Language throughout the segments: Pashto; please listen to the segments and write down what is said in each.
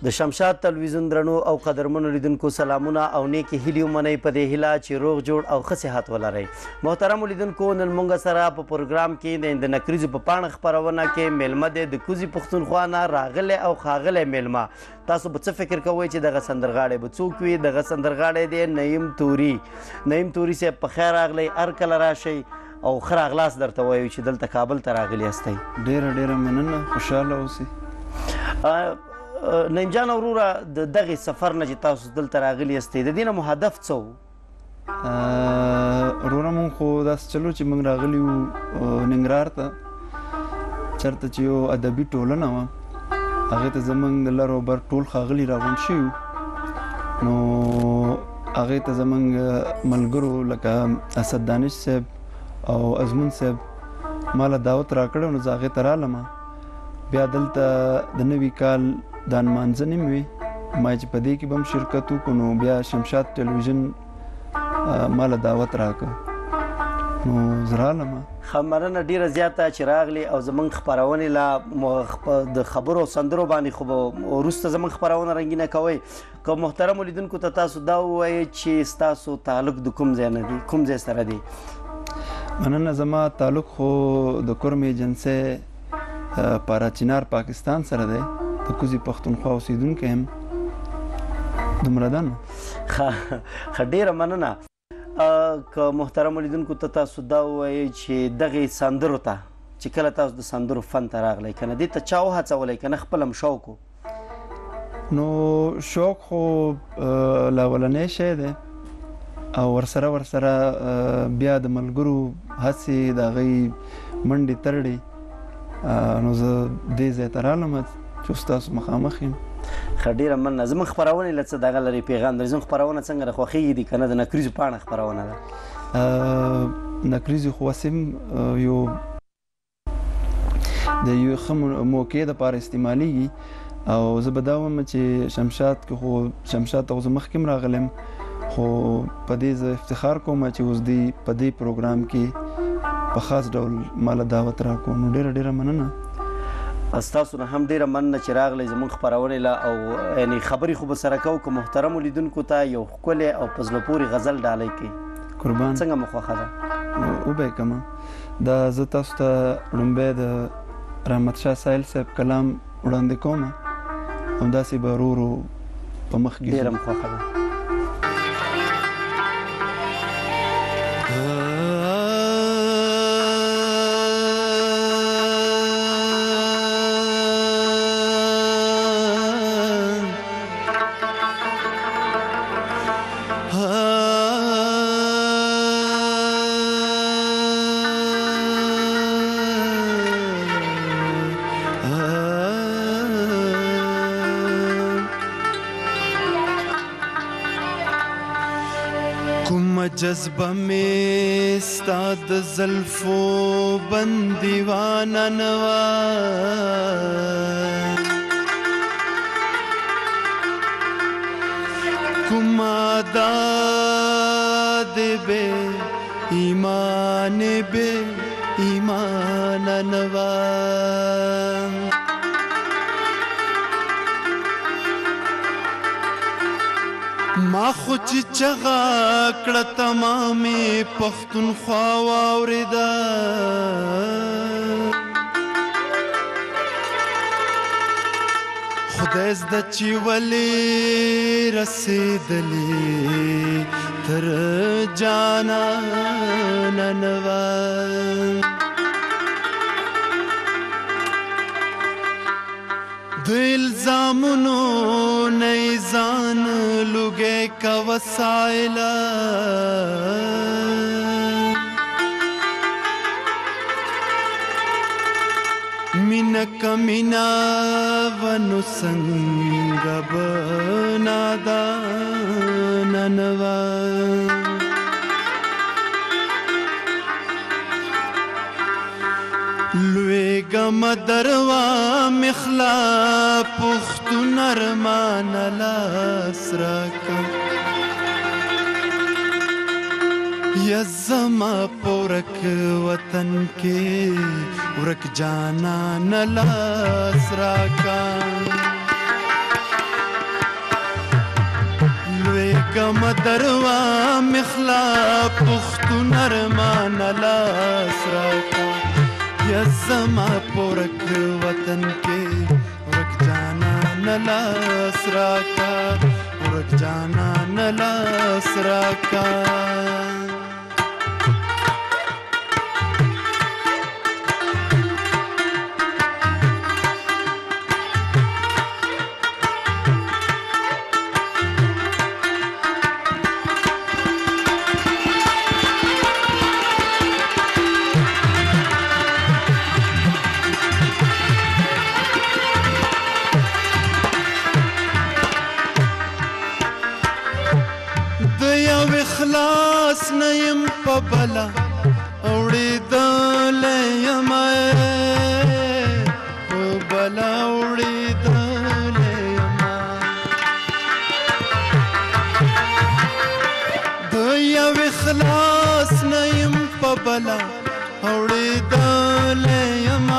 د شمشاد تلویزیون درنو او قدرمنو لیدونکو سلامونه او نیکې هیلې ومنئ په دې هیله چې روغ جوړ او ښه صحت ولرئ. محترمو لیدونکو، نن موږ سره په پروګرام کې د نکریزو په پاڼه خپرونه کې میلمه دی د کوزي پښتونخوا نه راغلی او ښاغلی میلمه. تاسو به څه فکر کوئ چې دغه سندرغاړی به څوک وي؟ دغه سندرغاړی دی نعیم توري. نعیم توري صاحب په خیر راغلی، هر کله راشئ او ښه راغلاست درته وایو چې دلته کابل ته راغلي یاستئ. ډېره مننه، خوشحاله اوسئ. نعیم جان وروره، د دغې سفر نه چې تاسو دلته راغلي یاستئ د دې نه مو هدف څه و؟ وروره مونږ خو داسې چلو چې موږ راغلي وو ننګرهار ته، چېرته چې یو ادبي ټولنه وه، هغې ته زموږ د لر او بر ټول ښاغلي راغونډ شوي وو. نو هغې ته زموږ ملګرو لکه اسد دانش صاحب او ازمون صاحب ماله دعوت راکړی، نو زه هغې ته رالم. بیا دلته د نوي کال د نمانځه نیم وي، ما چې په دې کې به هم شرکت وکړو، نو بیا شمشاد تلویزیون ماله دعوت راکړه، نو زه رالم. ښه مننه ډېره زیاته چې راغلي او زموږ خپرونې له د خبرو او سندرو باندې خو به وروسته زموږ خپرونه رنګینه کوئ. که محترمو لیدونکو ته تاسو دا ووایئ چې ستاسو تعلق د کوم ځای نه دی، کوم ځای سره دی؟ مننه، زما تعلق خو د کورم ایجنسۍ پاراچینار پاکستان سره دی، د کوزي پښتونخوا اوسېدونکی یم. دومره ده نو. ښه ډېره مننه. که محترمو لیدونکو ته تاسو دا ووایئ چې دغې سندرو ته چې کله تاسو د سندرو فن ته راغلی، که نه دې ته چا وهڅولی، که نه خپل هم شوق و؟ نو شوق خو لا اولنی شی دی او ورسره بیا د ملګرو هڅې د هغوی منډې ترړې، نو زه دې ځای ته رالم چې ستاسو مخامخ یم. ښه ډېره مننه. زموږ خپرونې له څه دغه لري پیغام لري؟ زموږ خپرونه څنګه ده، خوښېږي دي که نه؟ د نکریزو پاڼه خپرونه ده. نکریزو خو هسې یو د یو ښه موقع دپاره استعمالیږي، او زه به دا وایم چې شمشاد کې خو شمشاد ته خو زه مخکې هم راغلی یم، خو په دې زه افتخار کوم چې اوس دی په دې پروګرام کې په خاص ډول ماله دعوت راکړو. نو ډېره مننه. ستاسو نه هم ډېره مننه چې راغلی زموږ خپرونې له، او یعنې خبرې خو به سره کوو که محترمو لیدونکو ته یو ښکلی او په زړه پورې غزل ډالۍ کوي. قربان. څنګه مو خوښه ده؟ وبه یې کمه. دا زه تاسو ته لومبی د رحمت شاه سایل صاحب کلام وړاندې کوم، همداسې به ورو ورو په مخ کې. ډېره م خوښه ده. جذبه میں ستا د زلفو بندیوانه نوا، کوما داد بے ایمان نوا، ما خو چې چغه کړه تمامې پښتونخوا واورېده، خدای زده چې ولې رسېدلې تر جانانه نوا، د الزامونو نه ځان لوګی کوه سایله، مینه که مینه و نو څنګه به نادانه نه وه، لویګم دروا مخلا پښتون ارمان لاس راکه، یا زما پورک وطن کې ورک جانا نلاس راکا، ویګم دروا مخلا پختون ارمان لاس راکا یا زما پورک وطن کې ورک جانا نلاس راکا ورک جانا نلاس راکا خلاص نیم په بلا اوړېدلی یم په بلا اوړېدلی یم د یوې خلاص نیم په بلا اوړېدلی یم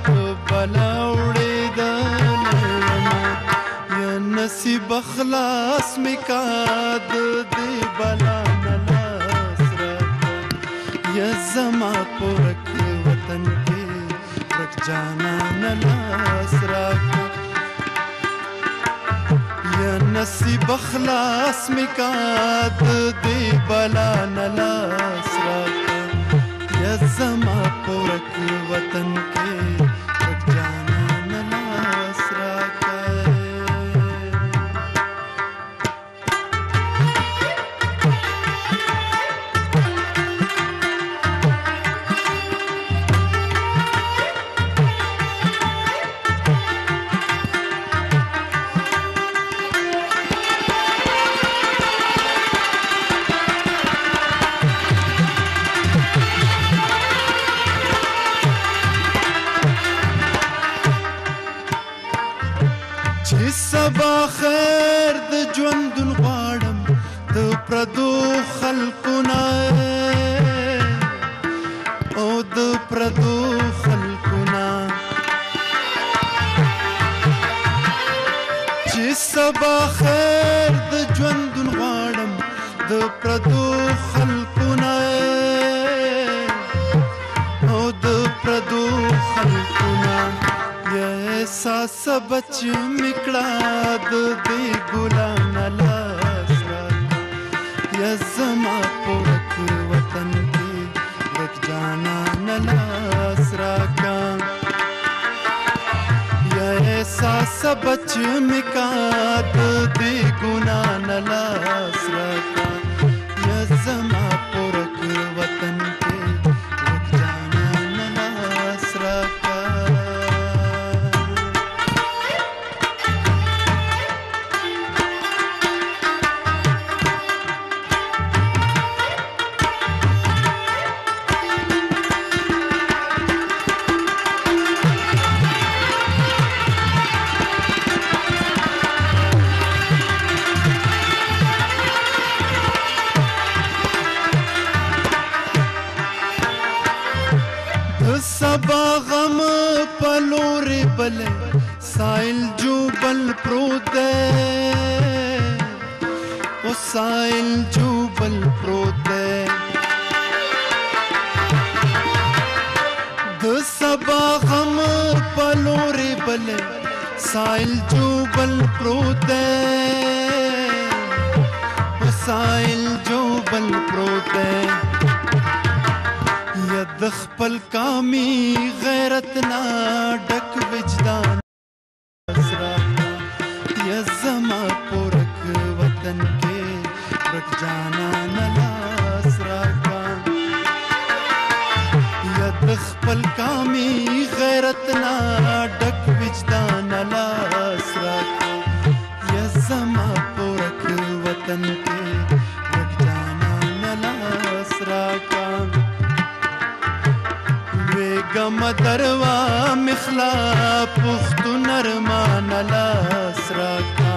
په بلا اوړېدلی یم یا نصیب خلاص می کا د دې بلا نلاس راکا یا زما پورک وطن کې ورک جانا نلاس راکا یا نصیب خلاص می کا د دې بلا نلاس راکا یا زما پورک وطن کې ورک جانا نلاس راکا سبا خیر د ژوندون غواړم د پردو خلکو نه او د پردو خلکو نه چې سبا خیر د ژوندون غواړم د پردو خلکو نه او د پردو خلکو نه احساس بچ مکړه د دې ګلان لاس راکا یا زما پورک وطن کې ورک جانا نلاس راکا یا احساس بچ مکا د دې ګلان لاس راکا یا زما پورک وطن کې ورک جانا نلاس راکا سبا غم پلوري بل سائل جو بل پروت ہے او سائل جو بل پروت ہے د سبا غم پلوري بل سائل جو بل پروت ہے او سائل جو بل پروت ہے یا د خپل کامی غیرت نا ډک وجدان راکا یا زما پورک وطن کې ورک جانا نلاس راکا یا د خپل کامی غیرت نا ډک وجدان لاس راکا یا زما پورک وطن کې ورک جانا نلاس راکا ویګم دروا مخلا پختون ارمان لاس راکا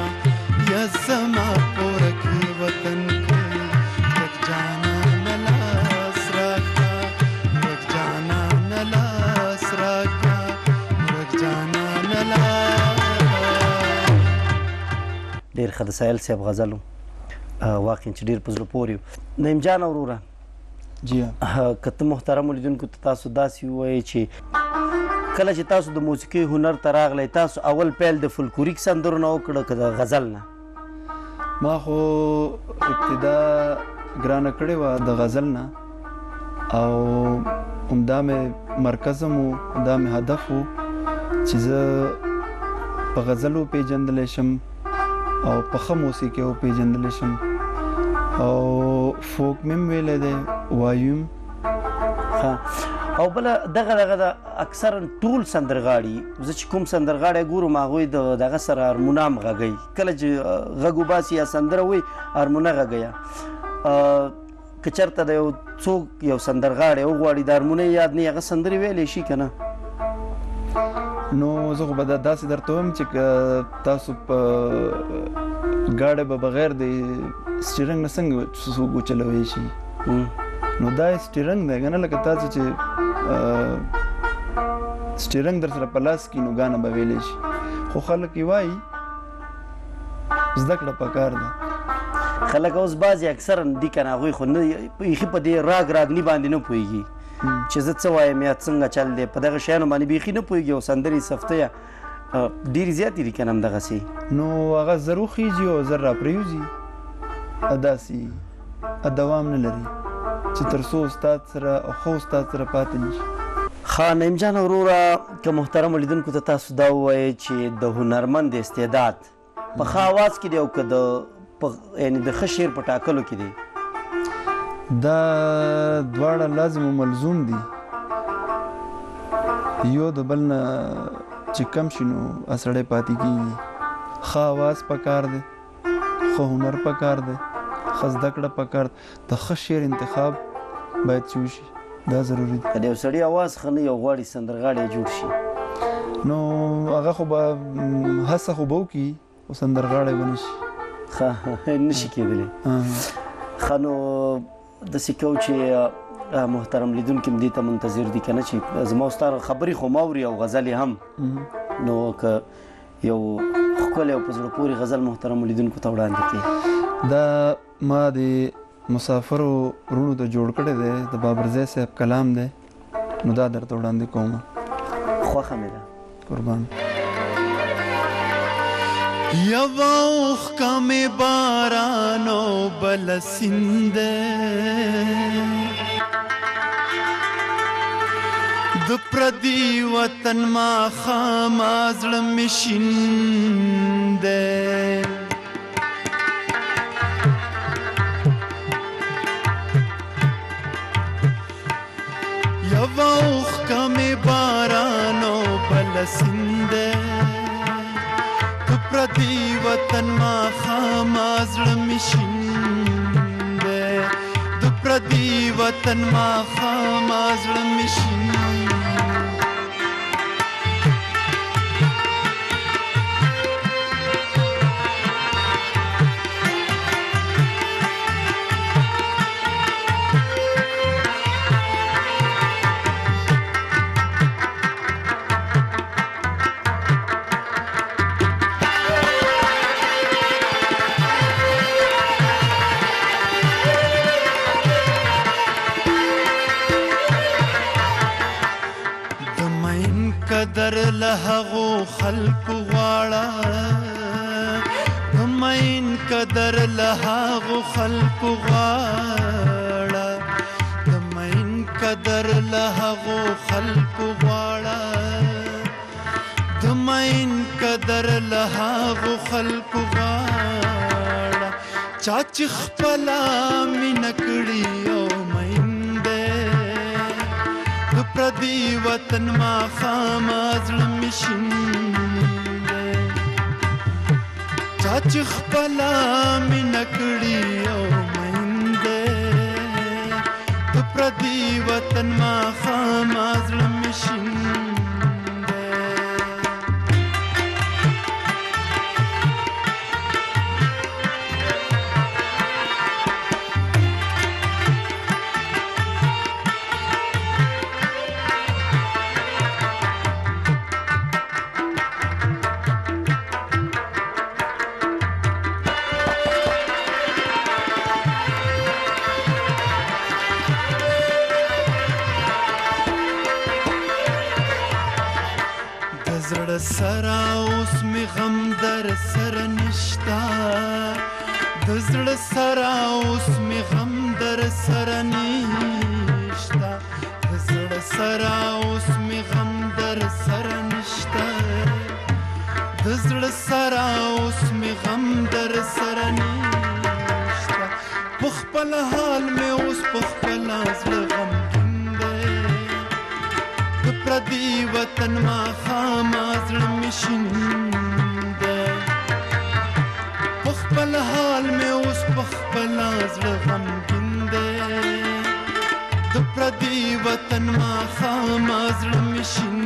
یا زما پورک وطن کې ورک جانا نلاس راکا ورک جانا نلاس راکا ورک جانا نلاس ډېر ښه د سایل صاحب غزل واقعا چې ډېر په زړه پورې و. نعیم جان وروره جی که ته محترمو لیدونکو ته تاسو داسې ووایئ چې کله چې تاسو د موسیقي هنر ته راغلی تاسو اول پیل د فولکلوریک سندرو نه وکړه که د غزل نه؟ ما خو ابتدا ګرانه کړې وه د غزل نه او همدا مې مرکز هم و همدا مې هدف و چې زه په غزلو پیژندلی شم او په ښه موسیقي وپیژندلی شم او فوک مې هم ویلی دی وایو او بله دغه د اکثرا ټول سندرغاړي زه چې کوم سندرغاړی ګورم هغوی دغه سره هارمونه هم غږوي کله چې غږ وباسي یا سندره وي هارمونه غږوي که چېرته د یو څوک یو سندرغاړی وغواړي د هارمونۍ یاد نه هغه سندرې ویلی شي که نه؟ نو زه خو به داسې درته وایم چې تاسو په ګاډی به بغیر د سټیرنګ نه څنګه څوک وچلوی شي نو دا سټیرنګ دی که نه لکه تاسو چې سټیرنګ در سره په لاس کړي نو ګانه به ویلی شي خو خلک یې وایي زده کړه پکار ده. خلک اوس بعضې اکثرا دي که نه هغوی خو نه بیخي په دې راګني باندې نه پوهېږي چې زه څه وایم یا څنګه چل دی په دغه شیانو باندې بیخي نه پوهېږي او سندرې صفته یا ډېرې زیاتې دي که نه همدغسې نو هغه زر وخیږي او زر راپرېوځي داسې دوام نه لري چې تر څو استاد سره او ښه استاد سره پاتې نه شي. ښه نعیم جان وروره که محترمو لیدونکو ته تاسو دا ووایئ چې د هنرمند استعداد په ښه اواز کې دی او که یعنې د ښه شعر په ټاکلو کې دی دا دواړه لازم و ملزوم دي یو د بل نه چې کم شي نو سړی پاتې کېږي. ښه اواز پکار دی ښه هنر پکار دی ښه زده کړه پکار د ښه شعر انتخاب باید چې وشي دا ضروري دی. که د یو سړي اواز ښه نه یو غواړي سندرغاړی جوړ شي نو هغه خو به هڅه خو به وکړي خو سندرغاړی به نه شي ښه نه شي کېدلی. ښه نو داسې کوو چې محترم لیدونکي هم دې ته منتظر دي که نه چې زما ستا خبرې خو ماوري او غزلې هم نو که یو ښکلی او په زړه پورې غزل محترمو لیدونکو ته وړاندې کړي. دا ما د مسافرو وروڼو ته جوړ کړی دی د بابرزی صاحب کلام دی نو دا درته وړاندې کوم. خوښه مې ده قربان. یوا اوښکه مې باران او بله سیند د پردي وطن ماښامه زړه مې شین دی یوا اوښکه مې باران او بله سیند پردي وطن ماښامه زړه مې شین دی د پردي وطن ماښامه زړه مې شین قدر له هغو خلکو غواړه د مین قدر له هغو خلکو غواړه د مین قدر له هغو خلکو غواړه د مین قدر له هغو خلکو غواړه چا چې خپله مینه کړي او مین پردي وطن ماښامه زړه مې شین دی چا چې خپله مینه کړي او مین دی د پردي وطن ماښامه زړه مې شین سره اوس مې غم در سره نشتا د زړه سره اوس مې غم در سره نشتا د زړه سره اوس مې غم در سره نشتا د زړه سره اوس مې غم در سره نشتا په خپل حال مې اوس په خپل زړه غمګین دی د پردي وطن ماښام زړه مې شین دی په خپل حال مې اوس په خپل زړه غمګین دی د پردي وطن ماښام زړه مې شین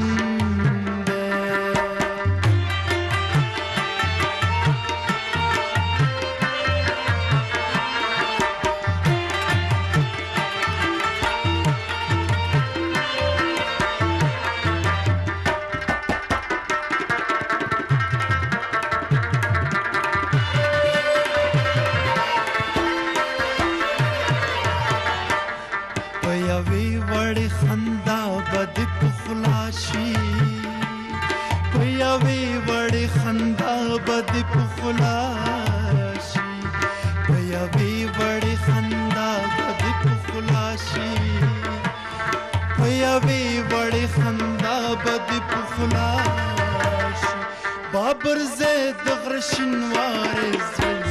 بابر زید غرشن وارز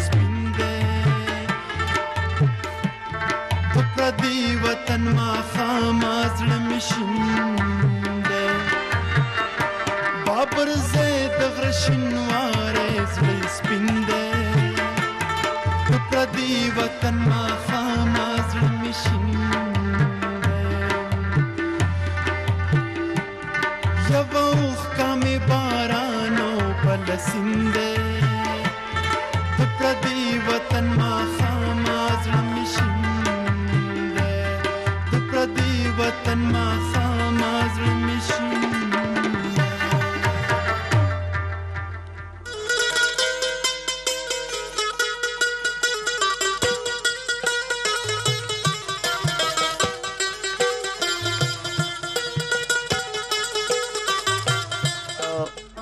سپین دے د پردي وطن ماښام زړه مې شین دی بابر زید غرشن وارز سپین دے د پردي وطن ماښام زړه مې شین دی یو اوښکه مې بارانو سنده د پردي وطن ماښام زړه مې شین دی د پردي وطن ماښام زړه مې شین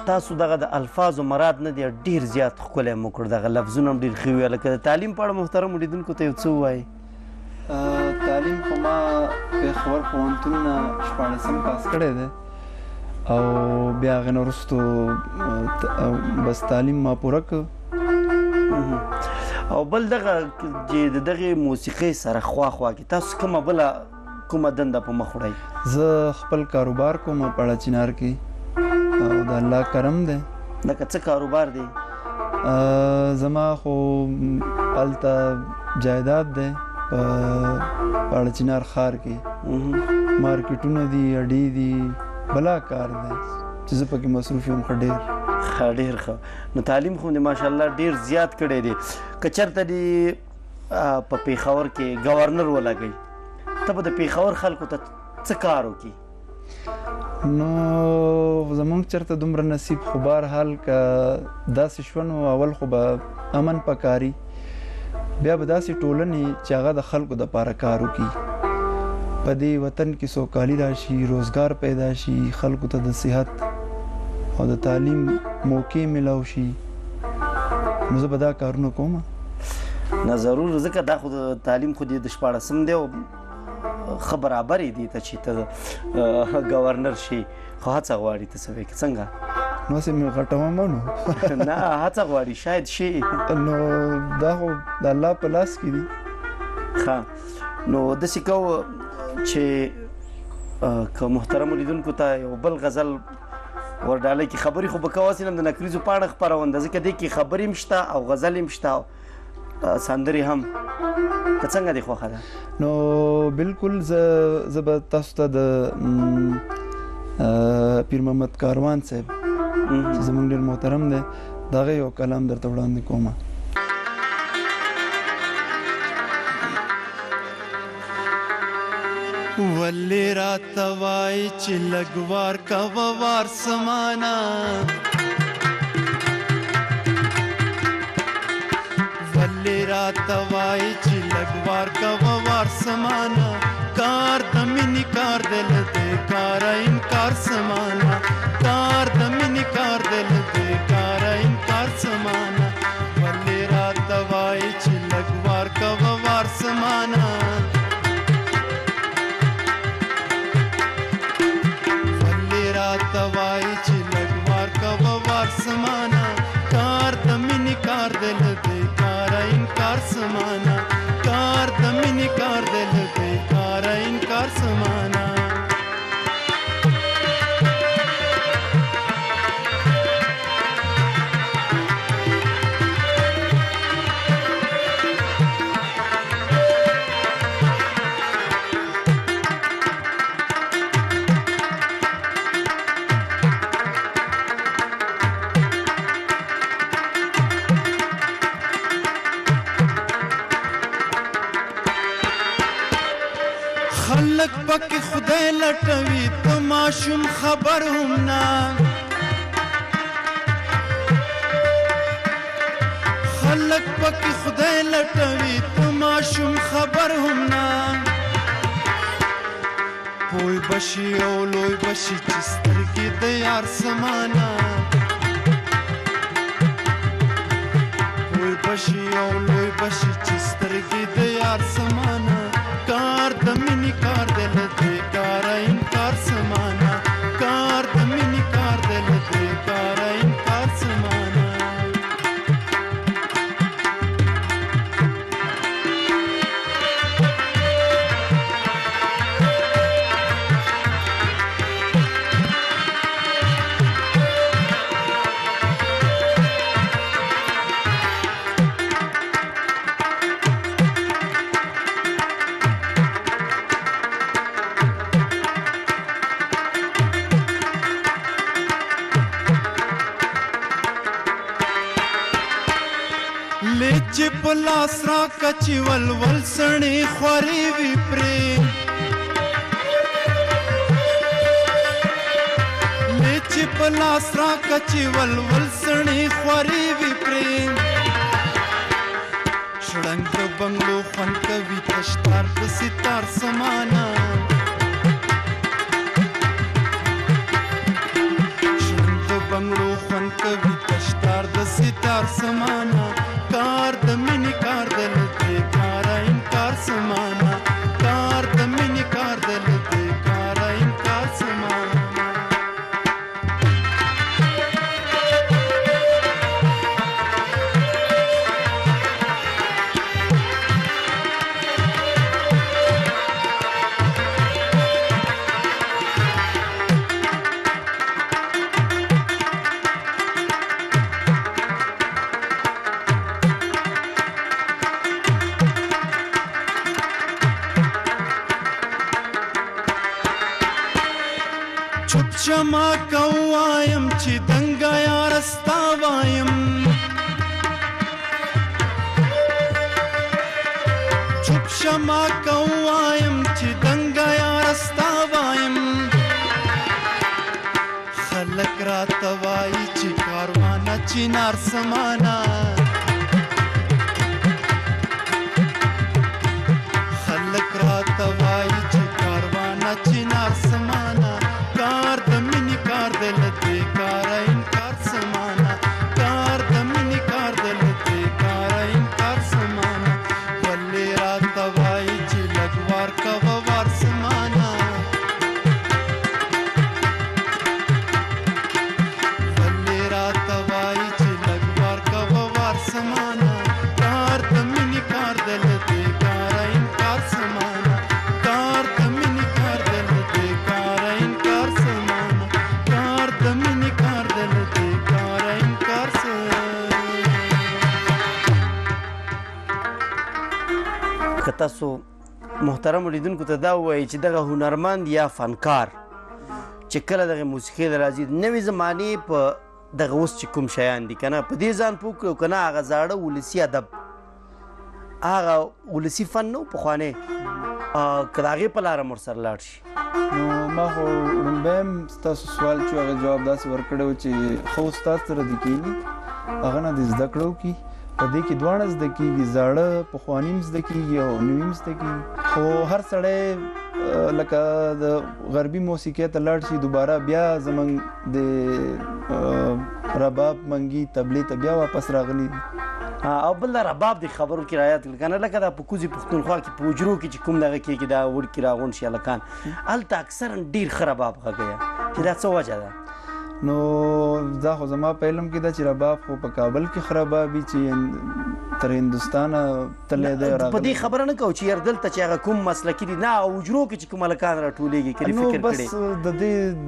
تاسو دغه د الفاظو مراد نه دی ډیر زیات ښکلی مو کړ دغه لفظونه هم ډېر ښه وي لکه د تعلیم په اړه محترمو لیدونکو ته یو څه ووایي تعلیم خو ما پېښور پوهنتون نه 14 پاس کړی دی او بیا هغې نه وروستو بس تعلیم ما پوره کړ او بل دغه چې د دغې موسیقۍ سره خواخوا کې تاسو کومه دنده په مخ وړئ زه خپل کاروبار کوم په اړه چنار کې او د الله کرم دی لکه څه کاروبار دی زما خو هلته جایداد دی په اړچنار ښار کې مارکیټونه دي اډې دي بلا کار دی چې زه پکې مصروف یم ښه ډېر ښه نو تعلیم خو دې ماشاءالله ډېر زیات کړی دی که چېرته دې په پېښور کې ګورنر ولګئ ته به د پېښور خلکو ته څه کار وکړي نو زمونږ چېرته دومره نصیب خو بهرحال که داسې شوه نو اول خو به امن پکاري بیا به داسې ټولنې چې هغه د خلکو دپاره کار وکړي په دې وطن کې سوکالي راشي روزګار پیدا شي خلکو ته د صحت او د تعلیم موقع میلاو شي نو زه به دا کارونه کوم نه ضرور ځکه دا خو د تعلیم خو دې د 14 دی او ښه برابرې دي ته چې ته ګورنر شي خو هڅه غواړي ته څه وایې څنګه نو هسې مې غټوم نو نه هڅه غواړي شاید شي نو دا خو د الله په لاس کې دي ښه نو داسې کوو چې که محترمو لیدونکو ته یو بل غزل ورډالۍ کې خبرې خو به کواسې نه د نکریزو پاڼه خپرونده ځکه دې کې خبرې هم شته او غزل هم شته سندرې هم که څنګه دې خوښه ده نو بالکل زه به تاسو ته د پیر محمد کاروان صاحب چې زموږ ډېر محترم دی د هغه یو کلام درته وړاندې کومه ولې راته وایي چې لږ وار کوه وار سمانه ولې راته وایي چې لږ وار کوه وار سمانه کار د مینې کار دی له دې کاره انکار سمانه کار د مینې کار دل بیکاره انکار سمانا ولی راته وایي چې لږ وار کوه وار سمانا ولی راته وایي چې لږ وار کوه وار سمانا کار د مینې کار دل بیکاره انکار سمانا کار د مینې کار دل بیکاره انکار سمانا خلق پکې خدای لټوي ته ماشوم خبر هم نه خلق پکې خدای لټوي ته ماشوم خبر هم نه پوی بشي او لوی بشي چې سترګې د یار سمانا پوی بشي او لوی بشي چې سترګې د یار سمانا کار د مینې کار دل بیکاره انکار سمانا کار د مینې کار دل بیکاره انکار سمانا لچ پلاس را کچی ولول سړی خوري وی پرې لچ پلاس را کچی ولول سړی خوري وی پرې شړنګ بنگلو خون کوي تشتار د ستار سمانا شړنګ بنگلو خون کوي تشتار د ستار سمانا کار د مینې کار دل بیکاره انکار سمانا کار د مینې کار دل بیکاره انکار سمانا چوپ شما کوایم چې دنګا یار ستا وایم چوپ شما کوایم چې دنګا یار ستا وایم خلک راته وایي چې کاروانه چینار سمانا خلک راته وایي چې کاروانه چینار سمانا کار د مینې کار دل بیکاره انکار سمانا کار د مینې کار دل بیکاره انکار سمانا ولې راته وایي چې لږ وار کوه وار سمانا ولې راته وایي چې لږ وار کوه وار سمانا کار د مینې کار دل بیکاره انکار سمانا کار د مینې کار دل بیکاره انکار سمانا کار د مینې کار دل بیکاره انکار سمانا که تاسو محترم لیدونکو ته دا ووایي چې دغه هنرمند یا فنکار چې کله دغه موسیقي ته راځي نوې زمانې په دغه اوس چې کوم شیان دي که نه په دې ځان پوه کړو که نه هغه زاړه ولسي ادب هغه ولسي فن نه و پخوانی که د هغې په لاره مو ورسره لاړ شي نو ما خو لومبی هم ستاسو سوال چې هغه جواب داسې ورکړی و چې ښه استاد سره دې کښېني هغه نه دې زده کړه وکړي په دې کې دواړه زده کېږي زاړه پخواني هم زده کېږي او نوي هم زده کېږي خو هر سړی لکه د غربي موسیقۍ ته لاړ شي دوباره بیا زمونږ د رباب منګي تبلې ته بیا واپس راغلي او بل د رباب د خبرو کې رعایت وکړي کنه لکه دا په کوزي پښتونخوا کې په حجرو کې چې کوم دغه کېږي دا وړکي راغونډ شي هلکان هلته اکثرا ډېر ښه رباب غږوي چې دا څه وجه ده نو دا خو زما په علم کې ده چې رباب خو په کابل کې ښه رباب وي چې تر هندوستانه تللی دی په دې خبره نه کوو چې یار دلته چې هغه کوم مسلکي دي نه حجرو کې چې کوم هلکان راټولېږي که نو فکر بس کړې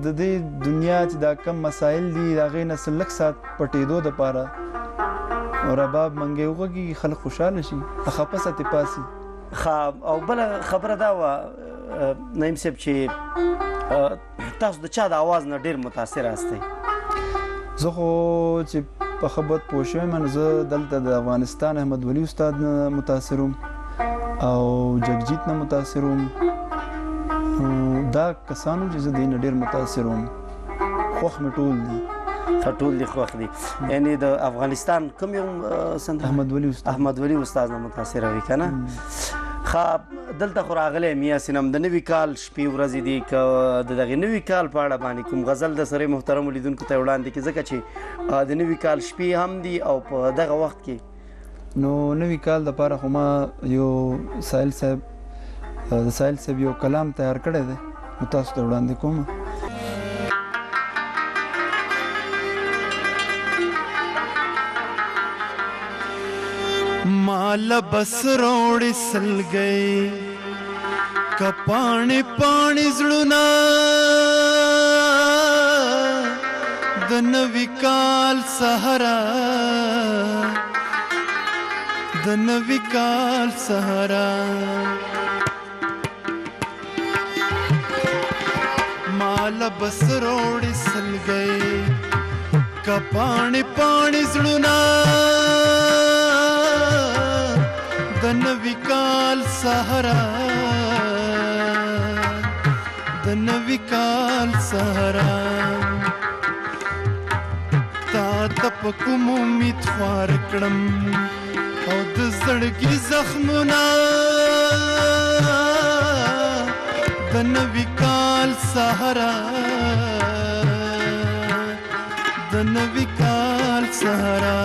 د دې دنیا چې دا کم مسایل دي د هغې نه څه لږ ساعت پټېدو دپاره رباب منګی وغږي خلک خوشحاله شي خفه ساتې پاسي او بله خبره دا وه نعیم صاحب چې تاسو د چا د اواز نه ډېر متاثر هستئ زه خو چې په ښه بد پوه شوی یم نو زه دلته د افغانستان احمد ولي استاد نه متاثر وم او جگجیت نه متاثر وم دا کسانو چې زه دې نه ډېر متاثر وم خوښ مې ټول دي ټول دي خوښ دي یعنې د افغانستان کوم یو احمد ولي استاد احمد ولي استاد نه متاثر وي که نه دلته خو راغلی یم یا سینم د نوي کال شپې ورځې دي که د دغې نوي کال په اړه باندې کوم غزل د سره محترمو لیدونکو ته وړاندې کړي ځکه چې د نوي کال شپې هم دي او په دغه وخت کې نو نوي کال دپاره خو ما یو ساحل صاحب یو کلام تیار کړی دی نو تاسو ته وړاندې کوم مال بس روڑی سل گئی کپانی پانی زړونه د نوي کال سهارا د نوي کال سهارا مال بس روڑی سل گئی کپانی پانی زړونه د نوي کال سهارا د نوي کال سهارا تا ته په کوم امید خوار کړم او د زړګي زخمونه د نوي کال سهارا د نوي کال سهارا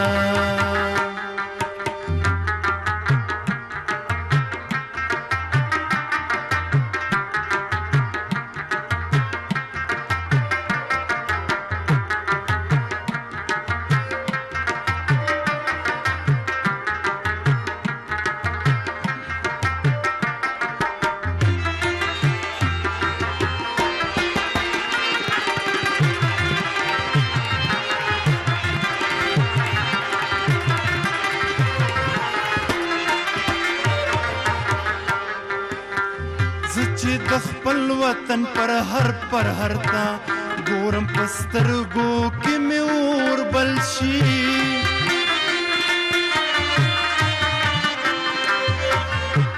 د خپل وطن پر هر تا ګورم پسترګو کې مې اور بل شي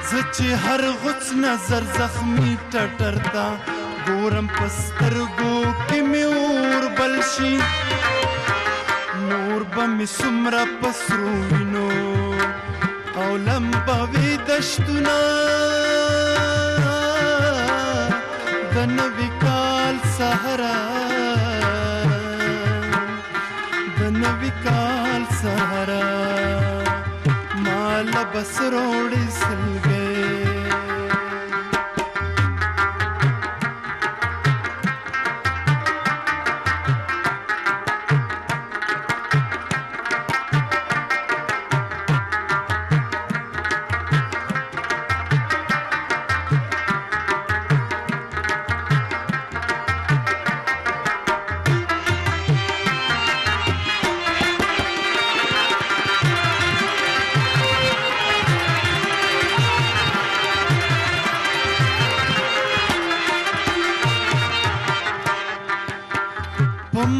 زه چې هر غوڅ نظر زخمي ټټر تا ګورم پسترګو کې مې اور بل شي نور به مې څومره پسرو وینو او لمبه وي دشتونه د نوي کال سهارا د نوي کال سهارا مال بس روڑی سل گئے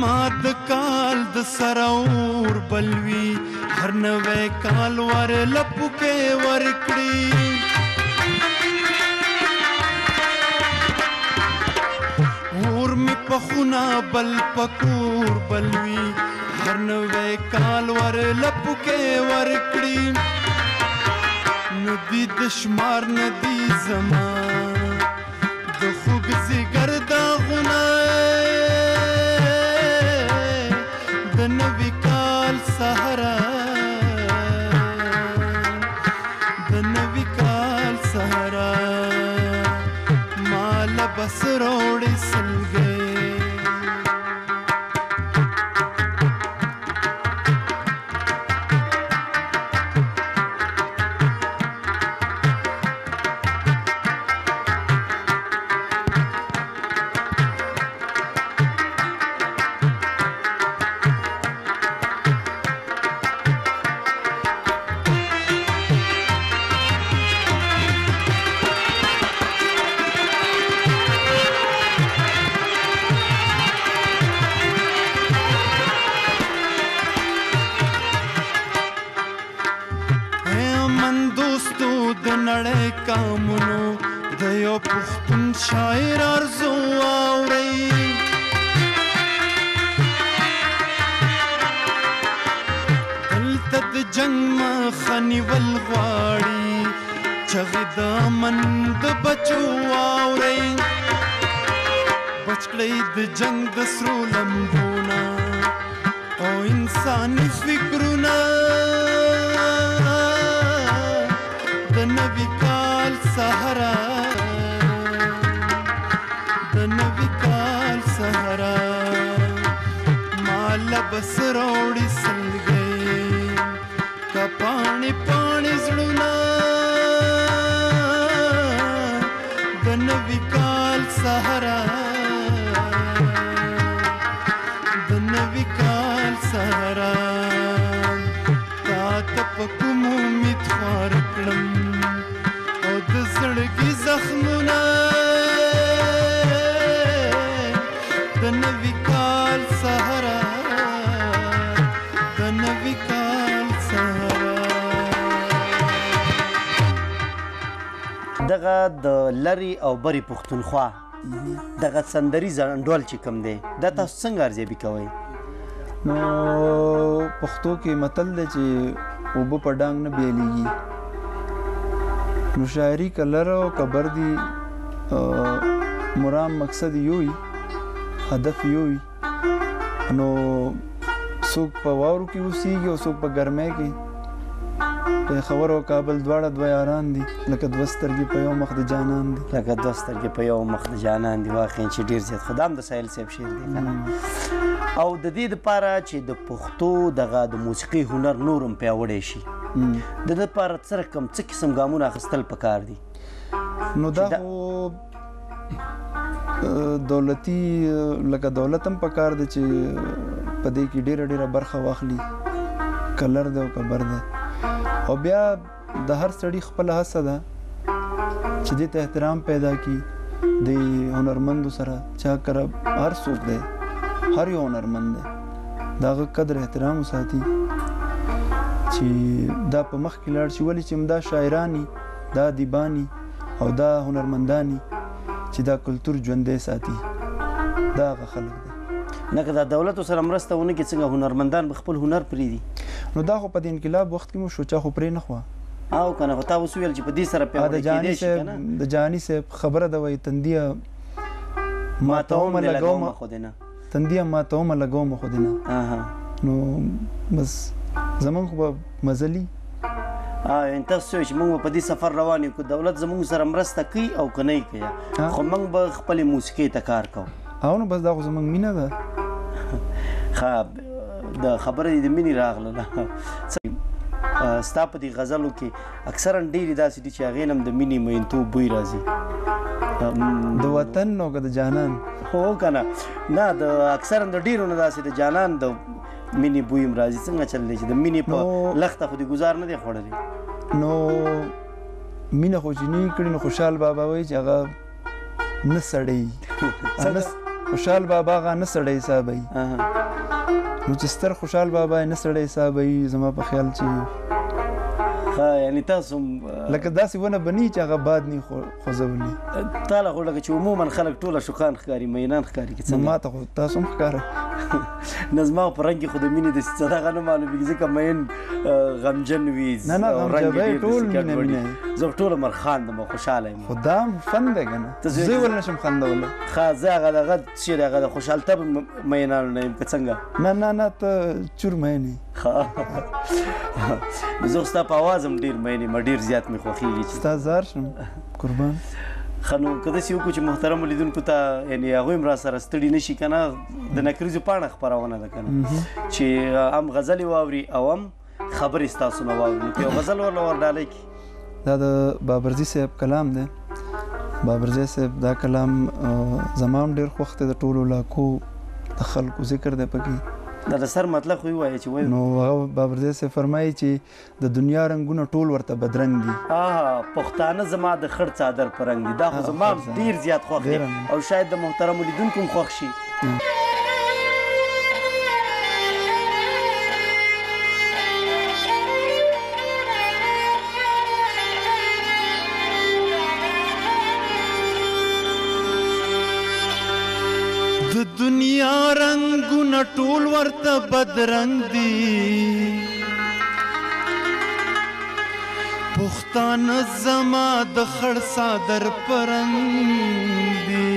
ماد کال د سراور بلوي هر نوې کال ور لپکه ور کړی اور می پخونا بل پکور بلوي هر نوې کال ور لپکه ور کړی ندی دشمار ندی زما زیګر داغونه د نوي کال سهارا د نوي کال سهارا مال بس روړې سلګې کامونو د یو پښتون شاعر ارزو اوري دلته د جنگ مخه نیول غواړي چغې د امن د بچو اوري بچ کړئ د جنگ د سرو لمبونه او انساني فکرونه د نوي کال سهارا د نوي کال سهارا مال بس روړې سلګې کا پانی پانی زړونه د نوي کال سهارا د نوي کال سهارا تا ته په کوم امید خوار کړم زړګي زخمونه د نوي کال سهارا د نوي کال سهارا دغه د لری او بری پښتونخوا دغه سندري ځنډول چې کوم دی دا تاسو څنګه ارزیابي کوئ؟ نو پښتو کې متل دی چې اوبه په ډانګ نه بیلیږي نو شاعري کلر او کبر دی مرام مقصد یوي هدف یوي نو څوک په واورو کې اوسېږي او څوک په ګرمۍ کې خبر او کابل دواړه دوه یاران دي لکه دوه سترګې په یو مخ د جانان دي لکه دوه سترګې په یو مخ د جانان دي واقعا چې ډېر زیات خو دا هم د ساحل صاحب شعر دی که نه او د دې دپاره چې د پښتو دغه د موسیقي هنر نور هم پیاوړی شي د ده لپاره څه رقم څه قسم ګامونه اخیستل پکار دي؟ نو دا خو دولتي لکه دولت هم پکار دی چې په دې کې ډېره برخه واخلي کلر دی او کبر دی او بیا د هر سړي خپله هڅه ده چې دې ته احترام پیدا کړي د هنرمندو سره چا کره هر څوک دی هر یو هنرمند دی د هغه قدر احترام وساتي چې دا په مخ کې لاړ شي ولې چې دا شاعرانی دا ادیبانی او دا هنرمندانی چې دا کلتور ژوندی ساتي دا هغه خلک دی نه که دا دولت سره مرسته ونه کړي څنګه هنرمندان به خپل هنر پرېږدي نو دا خو په د انقلاب وخت کې مو شو چا خو پرې نه خوا او که نه خو تا اوس وویل چې په دې سره پیاوړی کېدی شي که نه د جهاني صاحب خبره ده وایي تندیه ماتومه لګومه خودینه تندیه ماتومه لګومه خودینه نو بس زمونږ خو به مزلي یعنې تاسو وایئ چې موږ به په دې سفر روان یو که دولت زموږ سره مرسته کوي او که نه یې کوي خو موږ به خپلې موسیقۍ ته کار کوو او نو بس دا خو زمونږ مینه ده ښه د خبره دې د مینې راغله ستا په دې غزلو کې اکثرا ډېرې داسې دي چې هغې نه هم د مینې مینتوب بوی راځي د وطن او که د جانان هو که نه نه د اکثرا د ډېرو نه داسې د جانان د مینې بوی هم راځي څنګه چل دی چې د مینې په لخته خو دې ګزار نه دی خوړلی نو مینه خو چې نه کړي نو خوشحال بابا وایي چې هغه نه سړی خوشحال بابا هغه نه سړی حسابوي نو چې ستر خوشحال بابا نه سړی حسابوي زما په خیال چې یعنې تاسو لکه داسې ونه به نه چې هغه باد نه خوځولي تا له خو لکه چې عموما خلک ټول عاشقان ښکاري مینان ښکاري که څنګه ما ته خو تاسو هم ښکاره نه زما په رنګ کې خو د مینې داسې څه دغه نه معلومېږي ځکه مین غمجن وي نه نه غمجبی ټول مینه مینه زه ټوله مرخان یم خوشحاله یم خو دا هم فن دی که نه زه ول نشم خندولی ښه زه هغه دغه چې دی هغه د خوشحالطب مینانو نه یم که څنګه نه نه نه ته چور مین یې زه خو ستا په اواز هم ډېر مین یم ډېر زیات مې خوښېږي چې ستا زار شم قربان ښه نو که داسې وکړو چې محترمو لیدونکو ته یعنې هغوی هم راسره ستړي نه شي که نه د نکریزو پاڼه خپرونه ده که نه چې هم غزلې واوري او هم خبرې ستاسو نه واوري نو که یو غزل ورله ورډالۍ کړي دا د بابرزي صاحب کلام دی بابرزي صاحب دا کلام زما هم ډېر خوښ دی د ټولو علاقو د خلکو ذکر دی پکې دا د سر مطلب خو ووایه چې وایي نو هغه بابرزی صاحب فرمایي چې د دنیا رنګونه ټول ورته بدرنګ دي پښتانه زما د خړ څادر په رنګ دي دا خو زما ډېر زیات خوښ دی او شاید د محترمو لیدونکو هم خوښ شي د دنیا رنگونه ټول ورته بدرنګ دي پښتانه زما د خړ څادر په رنګ دي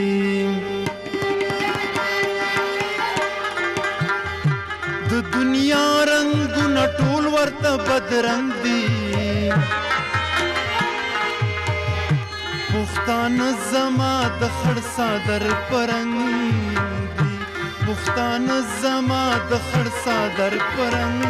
د دنیا رنگونه ټول ورته بدرنګ دي پښتانه زما د خړ څادر په رنګ پښتانه زما د خړ څادر په رنګ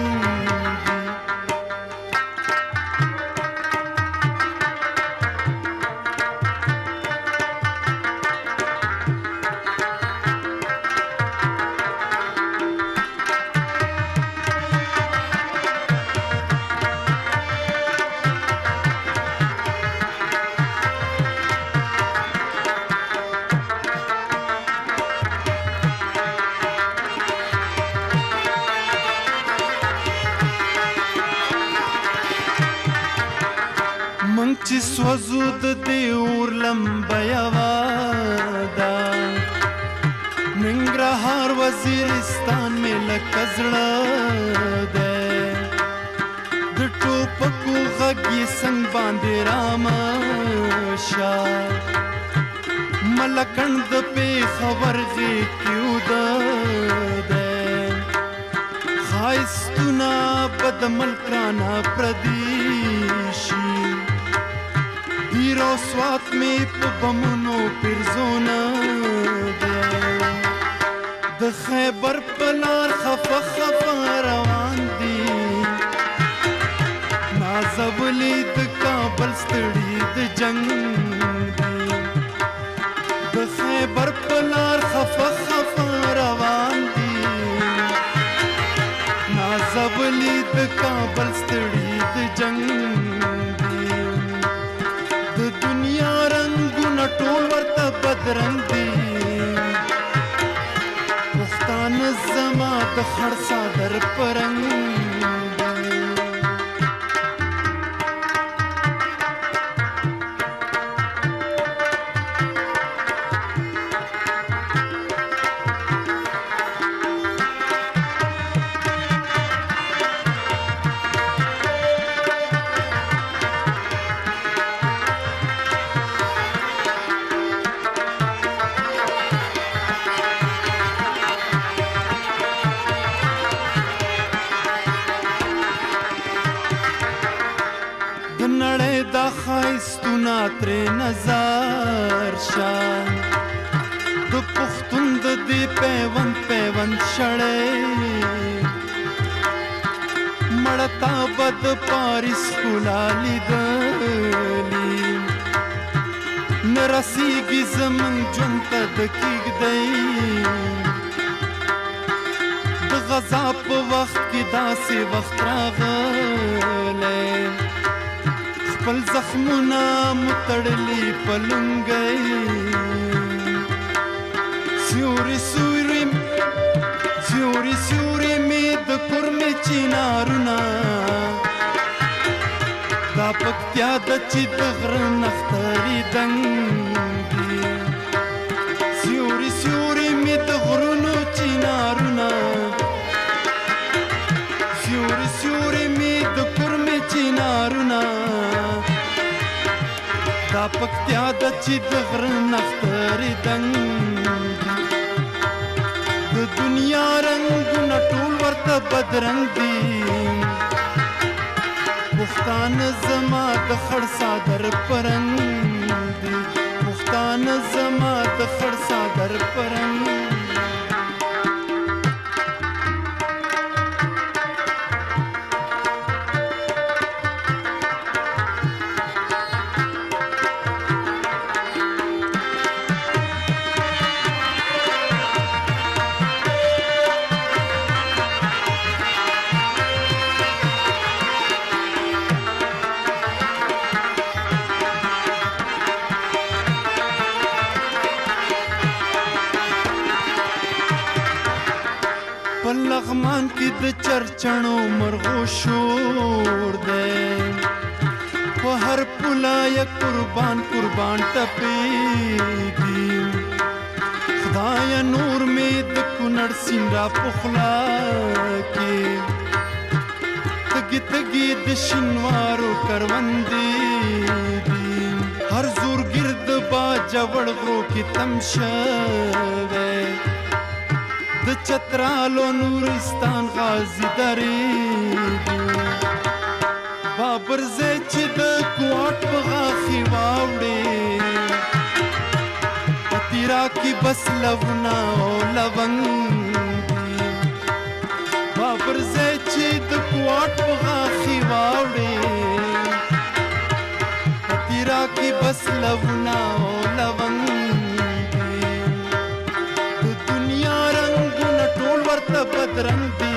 چې سوځو د دې اور لمبه واده ننګرهار وزیرستان مې لکه زړه دی د ټوپکو غږ یې څنګ باندې رامشه ملکڼ د پېښور غېږ کې اوده دی ښایستونه به د ملک رانه پردي شي هیرو سوات می په بمونو پیرزونه دی د خیبر په لار خفه خفه روان دي نازولی د کابل ستړي د جنگ دي د خیبر په لار خفه خفه روان دي نازولی د کابل ستړي د جنگ ټول ورته بدرنګ دي پښتانه زما د خړ څادر په رنګ ترې نظر شه د پښتون د دې پیوند پیوند شړی مړه تا به د پاریس ښکلا لیدلي نه رسیږي زموږ ژوند ته د کیږدۍ د غزا په وخت کې داسې وخت راغلی خپل زخمونه متړلي په لنګۍ سیوري سیوري سیوري سیوري مې د کورمې چینارونه دا پکتیا د چې د غره نخترې دنګ دي سیوري سیوري مې د غرونو چینارونه سیوري سیوري مې د کورمې چینارونه دا پکتیا د چې د غره نخترې دنګ دي د دنیا رنګونه ټول ورته بدرنګ دي پښتانه زما د خړ صادر پرنګ دي پښتانه زما د خړ صادر پرنګ لغمان کې د چرچڼو مرغو شور دی په هر پوله قربان قربان ټپېږي خدایه نور مې د کونړ سیند را په خوله کې تږي تږي د شینوارو کروندې دي هر زور ګرد باجوړ غرو کې تم شوی د چترالو نورستان غازی درې بابر زه چې د کوټ په غاښي واوړې په تیرا کې بس لونه او لونګ دي بابر زه چې د کوټ په غاښي واوړې په تیرا کې بس لونه او لونګ بدرنګ دي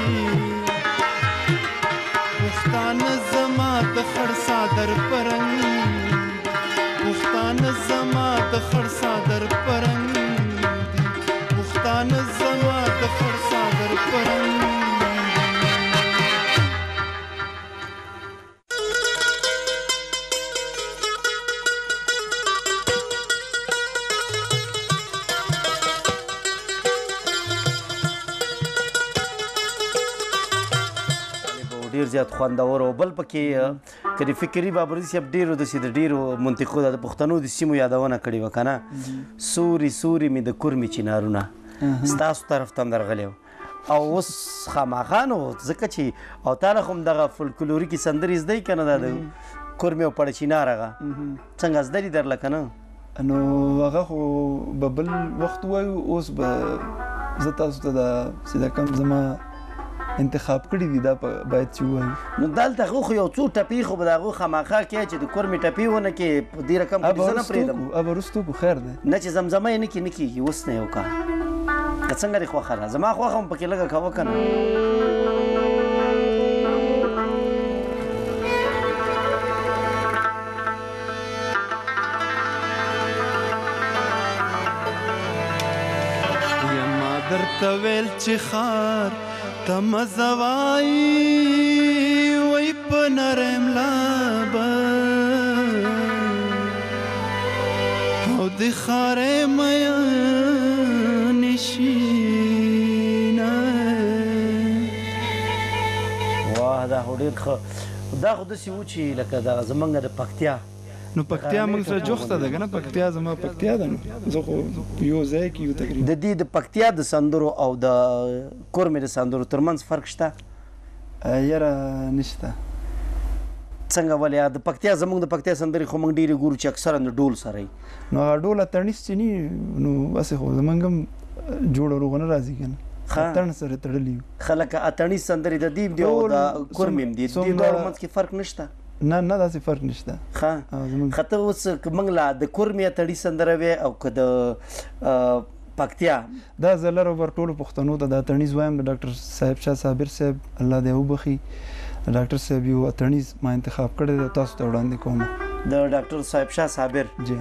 پښتانه زما د خړ صادر پرنګ پښتانه زما د خړ صادر پرنګ دي پښتانه زما د خړ صادر پرنګ ډیر زیات خوندور او بل پکې کړي فکری بابري صاحب ډیرو د ډیرو منطقو د پښتنو د سیمو یادونه کړې وکنه سوري سوري می د کورمي چینارونه ستاسو طرف ته درغلی او اوس خامخانو ځکه چې او تعالی هم دغه فولکلوریکي سندرې زده کنه د کورمي او پړ چینارغه څنګه زده دي درل کنه نو هغه خو ببل وخت وایو اوس به زه تاسو ته د سیده کم زما انتخاب کړی دي دا باید چې وایو نو دلته خو یو څو ټپې خو به د هغو خامخا کې چې د کورمې ټپې ونه کې په دې رقم کې زه نه پرېږدم اب وروستو کو خیر دی نه چې زمزمه یې نه کېږي اوس نه یو کار که څنګه دې خوښه ده زما خوښه هم پکې لږه کوه که نه یما درته ویل چې ښار ته مزه وایي وایي په نرم لابه او د ښارې میانې شینه واه دا خو ډېر ښه دا خو داسې و چې لکه دغه زمونږ د پکتیا نو پکتیا موږ سره جوخته ده که نه پکتیا زما پکتیا ده نو زه خو یو ځای کې یو تقریبا د دې د پکتیا د سندرو او د کورمې د سندرو ترمنځ فرق شته یاره نشته څنګه ولې د پکتیا زموږ د پکتیا سندرې خو موږ ډېرې ګورو چې اکثرا د ډول سره وي نو هغه ډول اتڼیز چې ني نو هسې خو زموږ هم جوړ روغه نه راځي که نه اتڼ سره تړلي یو ښه لکه اتڼیز سندرې د دې دي او د کورمې هم دي د دې دواړو منځ کې فرق نشته نه نه داسې فرق نشته ښه ته اوس که موږ لا د کورمې اتڼي سندره وې او که د پکتیا دا زه لر اوبر ټولو پښتنو ته د اتڼیز وایم د ډاکټر صاحب شاه صابر صاحب الله دې وبخي ډاکټر صاحب یو اتڼیز ما انتخاب کړی دی تاسو ته وړاندې کوم د ډاکټر صاحب شاه صابر جی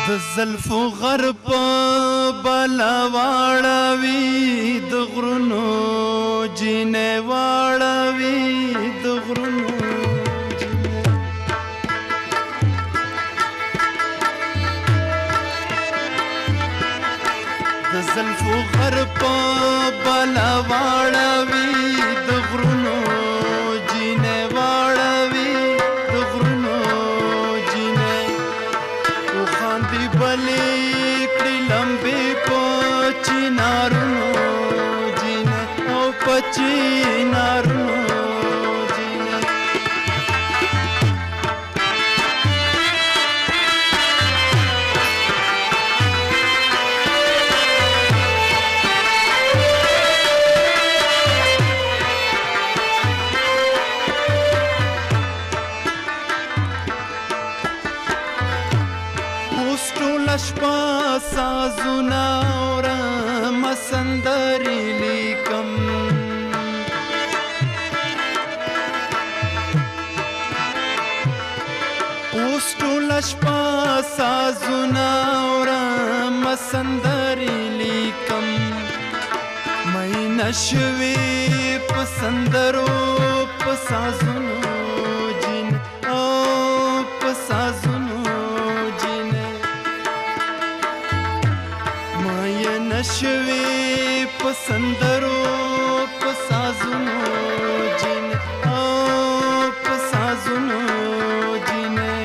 د زلفو غرب بلا واړوي د غرونو جینې واړوي د غرونو د زلفو غرب بلا واړوي د غرونو جینې واړوي د غرونو جینې او خاندي بلې کړي لمبې په چینارونو جینې او په چینارونو شپه سازونه اورم سندرې لیکم اوس ټوله شپه سازونه اورم سندرې لیکم میینه شوې په سندرو په سازونو جین او په سازونو نشوي په سندرو په سازونو جین او په سازونو جینې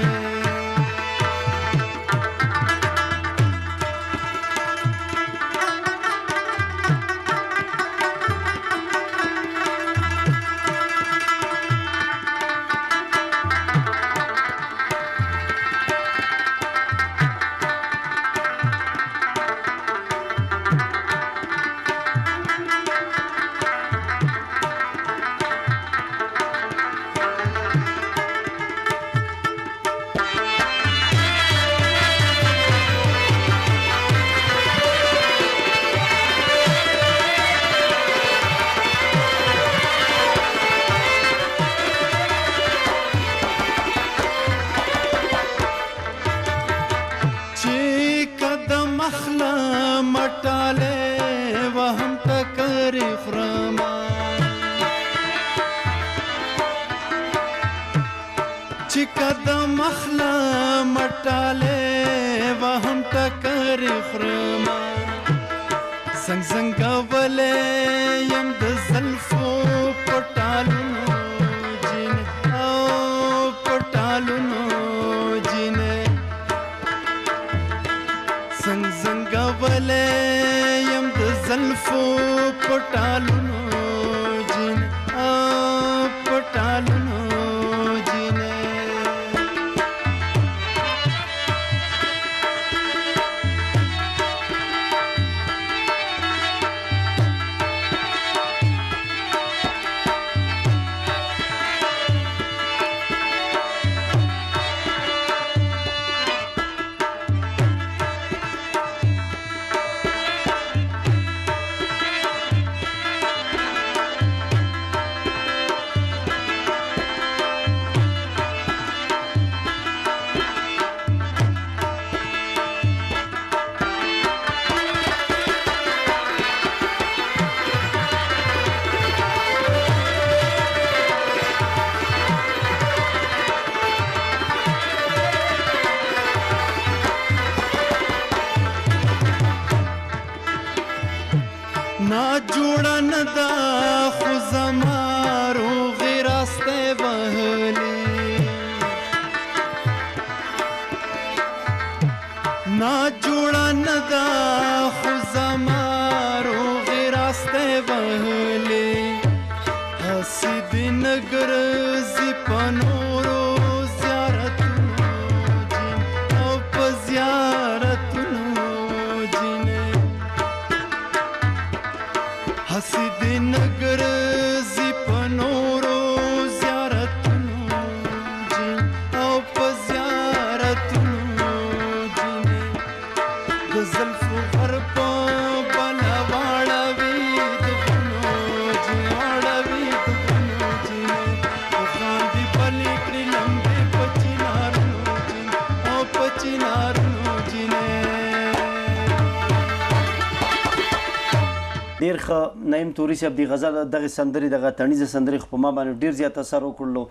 ډېر ښه نعیم توري صاحب د غزل دغه سندرې دغه تڼیزه سندرې خو په ما باندې ډېر زیات اثر وکړلو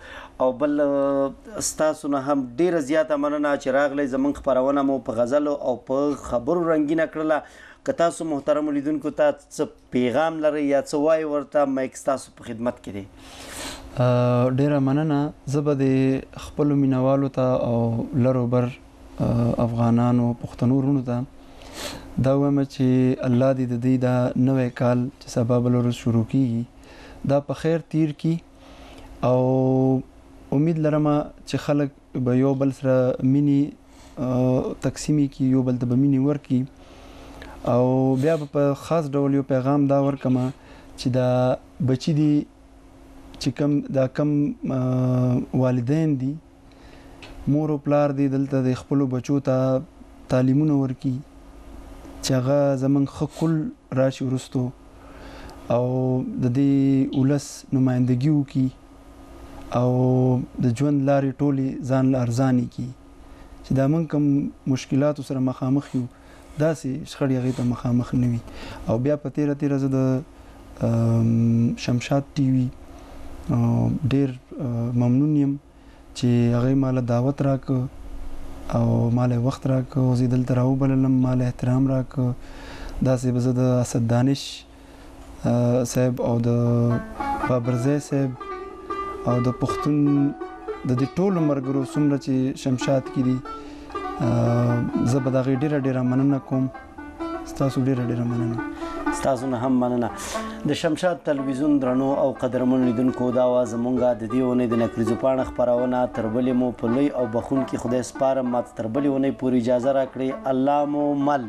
او بل ستاسو نه هم ډېره زیاته مننه چې راغلی زموږ خپرونه مو په غزلو او په خبرو رنګینه کړله که تاسو محترمو لیدونکو ته څه پیغام لرئ یا څه وایي ورته مایک ستاسو په خدمت کې دی ډیره مننه زه به د خپلو مینوالو ته او لرو بر افغانانو پښتنو وروڼو ته دا وایم چې الله دې د دې دا نوی کال چې سبا بل ورځ شروع کیږي دا په خیر تیر کی او امید لرم چې خلک به یو بل سره مینی تقسیمي کی یو بل ته به مینی ورکی او بیا په خاص ډول یو پیغام دا ورکما چې دا بچی دی چې کم والدین دي مور او پلار دي دلته د خپل بچو ته تعلیمونه ورکی چې هغه زمونږ ښه کل راشي وروستو او د دې ولس نمایندګي وکړي او د ژوند لارې ټولې ځان له ارزانې کړي چې دا موږ کوم مشکلاتو سره مخامخ یو داسې شخړې هغې ته مخامخ نه وي او بیا په تیره زه د شمشاد ټي وي ډېر ممنون یم چې هغې ماله دعوت راکړه او مال وخت راکړه زه دلته راوبللم مال احترام راکړه داسې به زه د اسد دانش صاحب او د بابرزی صاحب او د پښتون د دې ټولو ملګرو څومره چې شمشاد کې دي زه به د هغې ډېره مننه کوم ستاسو ډېره مننه ستاسو نه هم مننه د شمشاد تلویزیون درنو او قدرمنو لیدونکو دا وه زمونږ د دې اونۍ د نکریزو پاڼه خپرونه تر بلې مو په لوی او بخونکي خدای سپارم ماته تر بلې اونۍ پورې اجازه راکړئ الله مو مل